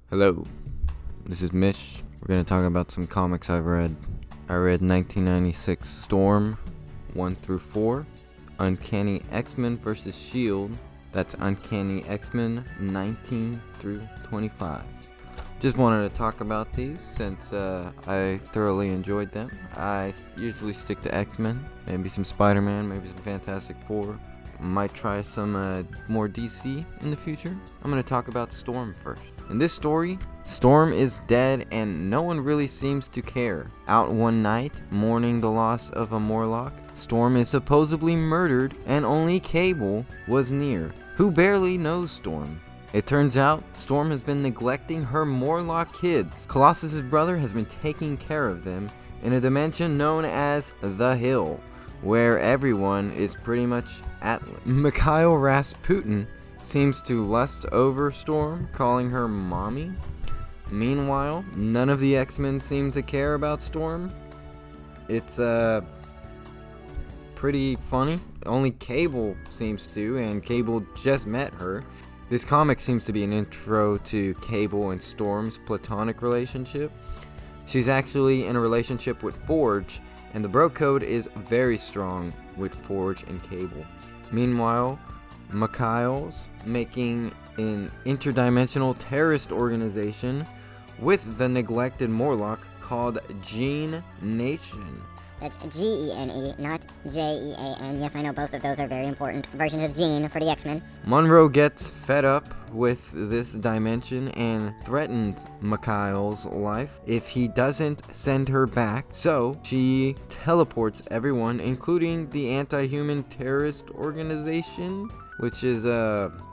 Hello, this is Mish. We're going to talk about some comics I've read. I read 1996 Storm 1 through 4, Uncanny X-Men vs. S.H.I.E.L.D. That's Uncanny X-Men 19 through 25. Just wanted to talk about these since I thoroughly enjoyed them. I usually stick to X-Men, maybe some Spider-Man, maybe some Fantastic Four. Might try some more DC in the future. I'm going to talk about Storm first. In this story, Storm is dead and no one really seems to care. Out one night, mourning the loss of a Morlock, Storm is supposedly murdered and only Cable was near, who barely knows Storm. It turns out, Storm has been neglecting her Morlock kids. Colossus's brother has been taking care of them in a dimension known as the Hill, where everyone is pretty much at Mikhail Rasputin seems to lust over Storm, calling her mommy. Meanwhile, none of the X-Men seem to care about Storm. It's pretty funny. Only Cable seems to, and Cable just met her. This comic seems to be an intro to Cable and Storm's platonic relationship. She's actually in a relationship with Forge, and the bro code is very strong with Forge and Cable. Meanwhile, Mikhail's making an interdimensional terrorist organization with the neglected Morlock called Gene Nation. That's Gene, not Jen. Yes, I know both of those are very important versions of Gene for the X-Men. Monroe gets fed up with this dimension and threatens Mikhail's life if he doesn't send her back. So she teleports everyone, including the anti-human terrorist organization, which is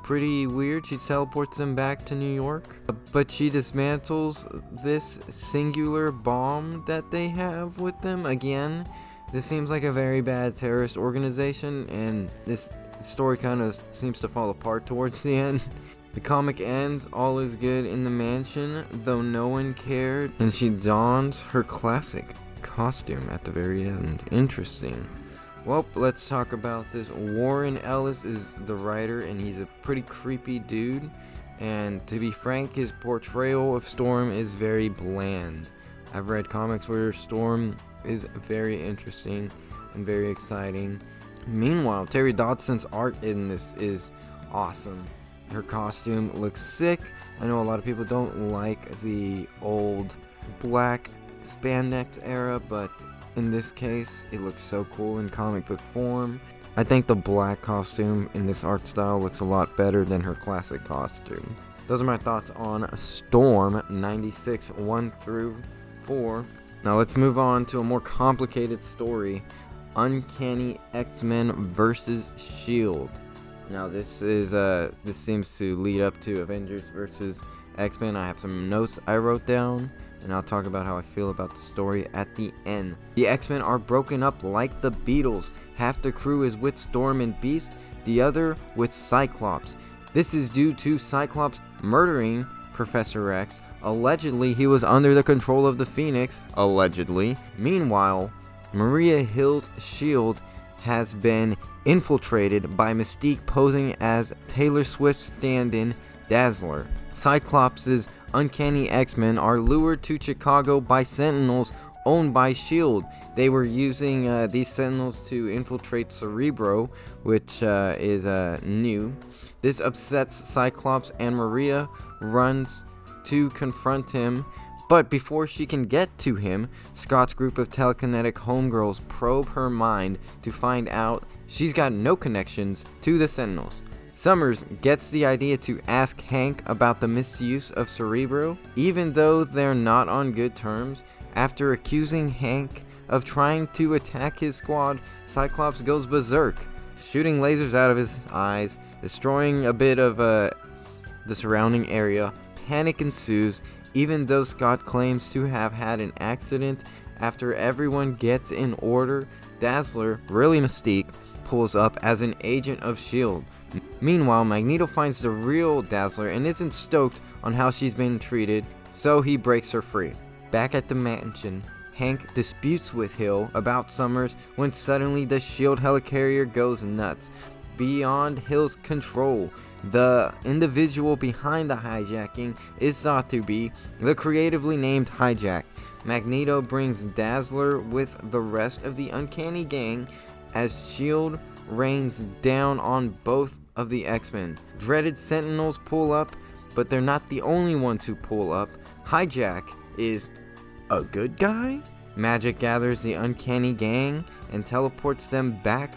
pretty weird. She teleports them back to New York, but she dismantles this singular bomb that they have with them. Again, this seems like a very bad terrorist organization, and this story kind of seems to fall apart towards the end. The comic ends, all is good in the mansion, though no one cared, and she dons her classic costume at the very end. Interesting. Well, let's talk about this. Warren Ellis is the writer, and he's a pretty creepy dude. And to be frank, his portrayal of Storm is very bland. I've read comics where Storm is very interesting and very exciting. Meanwhile, Terry Dodson's art in this is awesome. Her costume looks sick. I know a lot of people don't like the old black spandex era, but in this case, it looks so cool in comic book form. I think the black costume in this art style looks a lot better than her classic costume. Those are my thoughts on Storm 96 1 through 4. Now let's move on to a more complicated story. Uncanny X-Men vs. S.H.I.E.L.D. Now this seems to lead up to Avengers vs. X-Men. I have some notes I wrote down, and I'll talk about how I feel about the story at the end. The X-Men are broken up like the Beatles. Half the crew is with Storm and Beast, the other with Cyclops. This is due to Cyclops murdering Professor X. Allegedly, he was under the control of the Phoenix. Allegedly. Meanwhile, Maria Hill's S.H.I.E.L.D. has been infiltrated by Mystique posing as Taylor Swift's stand-in Dazzler. Cyclops' Uncanny X-Men are lured to Chicago by Sentinels owned by S.H.I.E.L.D. They were using these Sentinels to infiltrate Cerebro, which is new. This upsets Cyclops, and Maria runs to confront him. But before she can get to him, Scott's group of telekinetic homegirls probe her mind to find out she's got no connections to the Sentinels. Summers gets the idea to ask Hank about the misuse of Cerebro, even though they're not on good terms. After accusing Hank of trying to attack his squad, Cyclops goes berserk, shooting lasers out of his eyes, destroying a bit of the surrounding area. Panic ensues, even though Scott claims to have had an accident. After everyone gets in order, Dazzler, really Mystique, pulls up as an agent of S.H.I.E.L.D. Meanwhile, Magneto finds the real Dazzler and isn't stoked on how she's been treated, so he breaks her free. Back at the mansion, Hank disputes with Hill about Summers when suddenly the S.H.I.E.L.D. helicarrier goes nuts. Beyond Hill's control, The individual behind the hijacking is thought to be the creatively named Hijack. Magneto brings Dazzler with the rest of the Uncanny gang as S.H.I.E.L.D. rains down on both of the X-Men. Dreaded Sentinels pull up, but they're not the only ones who pull up. Hijack is a good guy? Magic gathers the Uncanny gang and teleports them back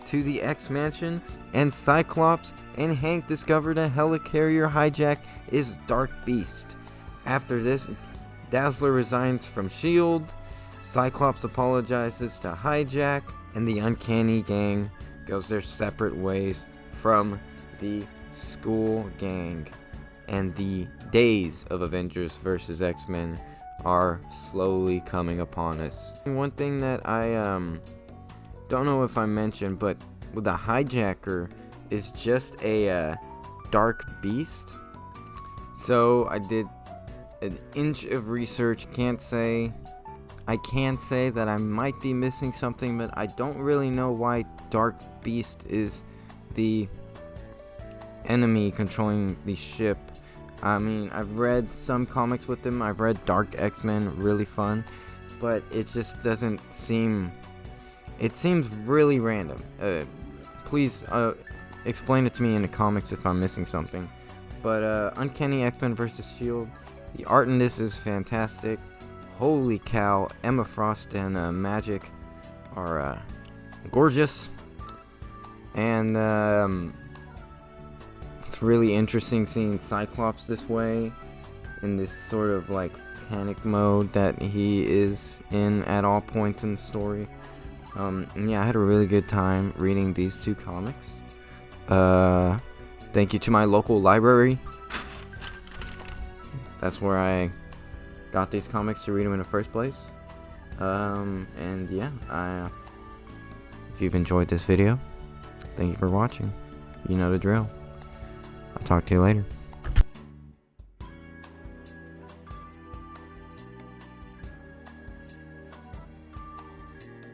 to the X-Mansion, and Cyclops and Hank discovered a helicarrier Hijack is Dark Beast. After this, Dazzler resigns from S.H.I.E.L.D., Cyclops apologizes to Hijack, and the Uncanny gang goes their separate ways from the school gang. And the days of Avengers vs. X-Men are slowly coming upon us. One thing that I don't know if I mentioned, but with the Hijacker is just a Dark Beast. So I did an inch of research. I can say that I might be missing something, but I don't really know why Dark Beast is the enemy controlling the ship. I mean, I've read some comics with them. I've read Dark X-Men, really fun, but it just doesn't seem... It seems really random. Please explain it to me in the comics if I'm missing something. But Uncanny X-Men vs. S.H.I.E.L.D. The art in this is fantastic. Holy cow, Emma Frost and Magic are gorgeous. And it's really interesting seeing Cyclops this way, in this sort of like panic mode that he is in at all points in the story. And yeah, I had a really good time reading these two comics. Thank you to my local library. That's where I got these comics to read them in the first place. And yeah, if you've enjoyed this video, thank you for watching. You know the drill. I'll talk to you later.